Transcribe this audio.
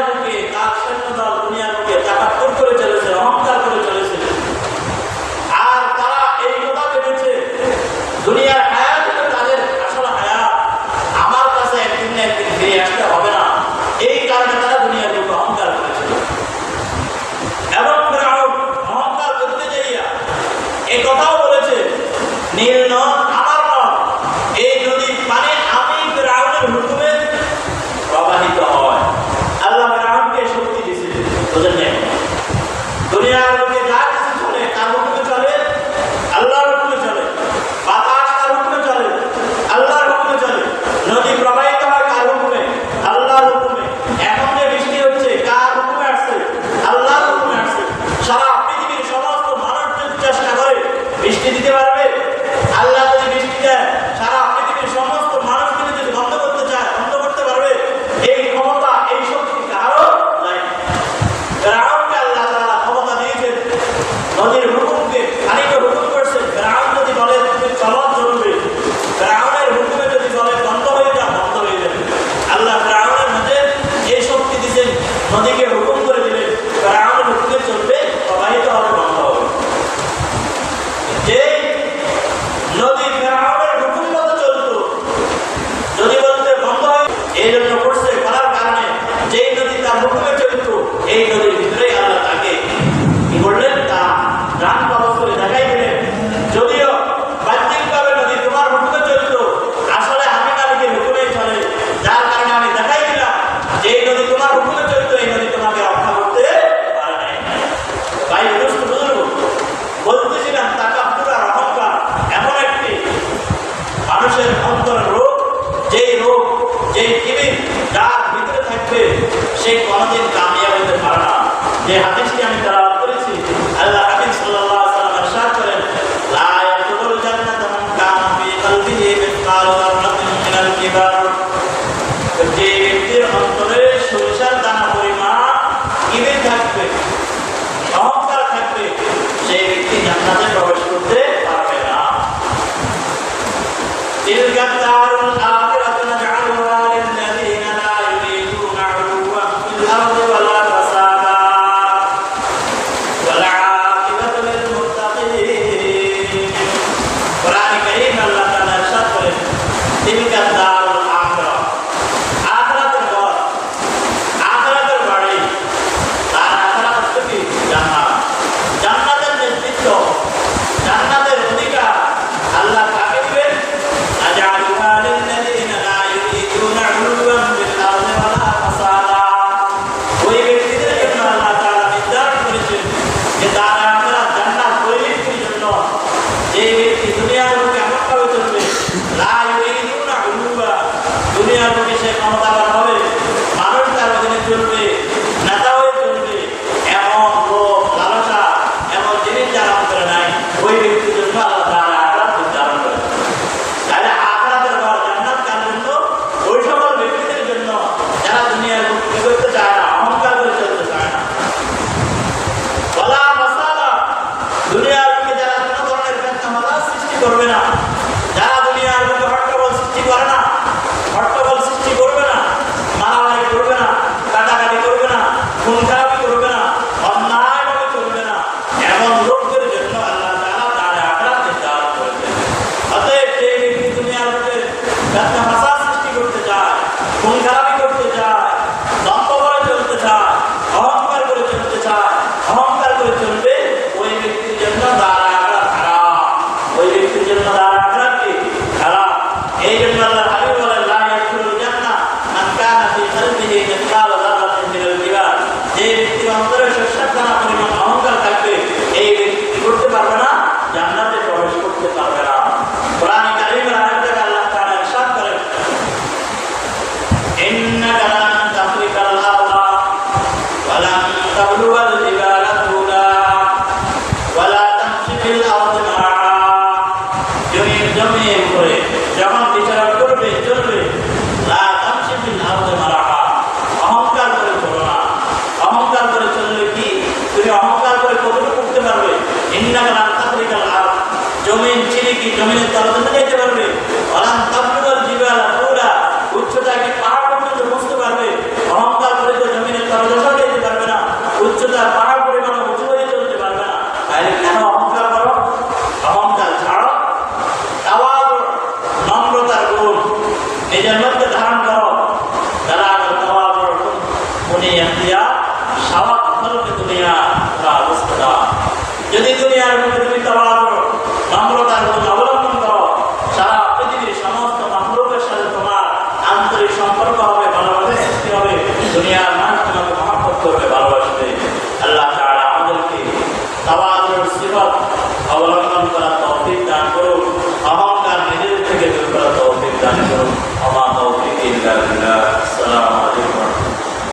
বুকে তার সৈন্যদল দুনিয়ার বুকে তাকাব্বুর করে চলেছে, অহংকার করে চলেছে। আর তারা এই কথা ভেবেছে দুনিয়ার হায়াত হলো তাদের আসল হায়াত, আমার কাছে একদিন না একদিন ফিরে আসতে হবে না। এই কারণে তারা দুনিয়ার বুকে অহংকার করেছিল। এবং ফিরআউন অহংকার করতে যাইয়া এই কথাও বলেছে, নীল নদ আমার নদ, এই নদীর পানি আমি ফিরআউনের হুকুমে প্রবাহিত হয়। আল্লাহ ফিরআউনকে শক্তি দিয়েছিলেন, বুঝেন না? দুনিয়ার বুকে যা কিছু চলে তার হুকুমে চলে, আল্লাহর হুকুমে চলে। বাতাস তার হুকুমে চলে, আল্লাহর হুকুমে চলে। নদী প্রবাহিত হয় কার হুকুমে? আল্লাহর হুকুমে। এখন যে বৃষ্টি হচ্ছে কার হুকুমে আসছে? আল্লাহর হুকুমে আসছে। সারা পৃথিবীর সমস্ত মানুষ যদি চেষ্টা করে বৃষ্টি দিতে পারবে? আল্লাহ যদি বৃষ্টি দেয় সারা পৃথিবীর সমস্ত মানুষকে যদি বন্ধ করতে চায় বন্ধ করতে পারবে? এই ক্ষমতা এই শক্তি কারো নাই। ফিরআউনকে আল্লাহ তাআলা ক্ষমতা দিয়েছেন, নদীর হুকুমকে পানিকে হুকুম করছে। ফিরআউন যদি বলে তুমি চলো চলবে, ফিরআউনের হুকুমে যদি বলে বন্ধ হয়ে যা বন্ধ হয়ে যাবে। আল্লাহ ফিরআউনের মধ্যে এই শক্তি দিয়েছেন, নদীকে হুকুম করে দিলেন ফিরআউনের হুকুমে চলবে, প্রবাহিত হবে, বন্ধ হবে। যে নদী ফিরআউনের হুকুম মতো চলতো, যদি বলতে বন্ধ হয় এই জন্য করছে, করার কারণে যেই নদী তার হুকুমে চলতো এই নদীর ভিতরে আল্লাহ তাকে কি করলেন? তা রান কবজ করে দেখাই দিলেন। যদিও বাহ্যিকভাবে নদী তোমার হুকুমে চলতো, আসলে আমি মালিকের হুকুমেই চলে, যার কারণে আমি দেখাই দিলাম যে এই নদী তোমার হুকুমে চলতো, এই নদী তোমাকে রক্ষা করতে পারে নাই। ভাই বুঝতে বুঝলো বলতেছিলাম তাকাব্বুর আর অহংকার এমন একটি মানুষের অন্তরের রোগ, যেই রোগ যেই কিবির যার ভিতরে থাকবে সে কোনোদিন কামিয়াব হতে পারে না। যে হাদিসটি আমি তেলাওয়াত করেছি, আল্লাহ হাবিব সাল্লাল্লাহু আলাইহি ওয়াসাল্লাম ইরশাদ করেন, লা ইয়াদখুলুল জান্নাতা মান কানা ফি কলবিহি মিসকালু যাররাতিন মিনাল কিবার। যে ব্যক্তির অন্তরে সরিষার দানা পরিমাণ কিবির থাকবে, অহংকার থাকবে, সেই ব্যক্তি জান্নাতে প্রবেশ করতে পারবে না। তিলকা দারুল আখিরাতু নাজআলুহা লিল্লাযীনা লা ইউরিদুনা উলুওয়ান ফিল আরদি ওয়ালা ফাসাদা ওয়াল আকিবাতু লিল মুত্তাকিন। কোরআনে কারীম আল্লাহ তাআলা ইরশাদ করেন, তিলকা দারুল আখিরা, আখিরাতের ঘর, আখিরাতের বাড়ি। আর আখিরাত হচ্ছে কি? জান্নাত। জান্নাতের নেতৃত্ব, জান্নাতের অধিকার আল্লাহ কাকে দিবেন? নাজআলুহা লিল্লাযীনা লা ইউরিদুনা উলুওয়ান ফিল আরদি ওয়ালা ফাসাদা। ওই ব্যক্তিদের জন্য আল্লাহ তাআলা নির্ধারণ করেছেন যে তারা আখিরাত জান্নাত ওই ব্যক্তির জন্য যে ব্যক্তি দুনিয়ার বুকে এমনভাবে চলবে, লা ইউরিদুনা উলুওয়া, দুনিয়ার বুকে সে ক্ষমতাবান হবে, মানুষ তার অধীনে চলবে, নেতা হয়ে চলবে, এমন লোভ লালসা এমন জিনিস যারা অন্তরে নাই, ওই ব্যক্তির জন্য আল্লাহ তাআলা আখিরাত নির্ধারণ করেন। তাহলে আখিরাতের ঘর জান্নাত কার জন্য? ওই সকল ব্যক্তিদের জন্য যারা দুনিয়ার বুকে কি করতে চায় না, অহংকার করে চলতে চায় না। ওয়ালা মাসালা, দুনিয়ার বুকে যারা কোনো ধরনের ফিতনা সৃষ্টি করবে না, যারা দুনিয়ার বুকে হট্টগোল সৃষ্টি করে না, হট্টগোল সৃষ্টি করবে না, মারামারি করবে না, কাটাকাটি করবে না, খুন খারাপি করবে না, অন্যায়ভাবে চলবে না, এমন লোকদের জন্য আল্লাহ তাআলা তার আখিরাত নির্ধারণ করেছেন। অতএব যে ব্যক্তি দুনিয়ার বুকে ফিতনা ফাসাদ সৃষ্টি করতে চায়, খুন খারাপি করতে চায়, দম্ভ করে চলতে চায়, অহংকার করে চলতে চায়, অহংকার করে চলবে, ওই ব্যক্তির জন্য তার আখিরাত খারাপ, ওই ব্যক্তির জন্য তার আখিরাত কি? খারাপ। এই জন্য আল্লাহ হাবিব বলেন, লা ইয়াদখুলুল জান্নাহ মান কানা ফি কলবিহি মিসকালু যাররাতিন মিনাল কিবার। যে ব্যক্তির অন্তরে সরিষার দানা পরিমাণ অহংকার থাকবে, এই ব্যক্তি কি করতে পারবে না? জান্নাতে প্রবেশ করতে পারবে না। কোরআনে কারীমের আরেক জায়গায় আল্লাহ তাআলা ইরশাদ করেন, ইন্নাকা লান তাখরিকাল আরদা ওয়া লান তাবলুগাল জিবালা তুলা ওয়া লা তামশি ফিল আরদি মারহা। জমির উপরে যখন বিচার করবে চলবে, লা তামশি ফিল আরদি মারহা, অহংকার করে চলো না। অহংকার করে চললে কি তুমি অহংকার করে কতটুকু উঠতে পারবে? এই জান্নাতটা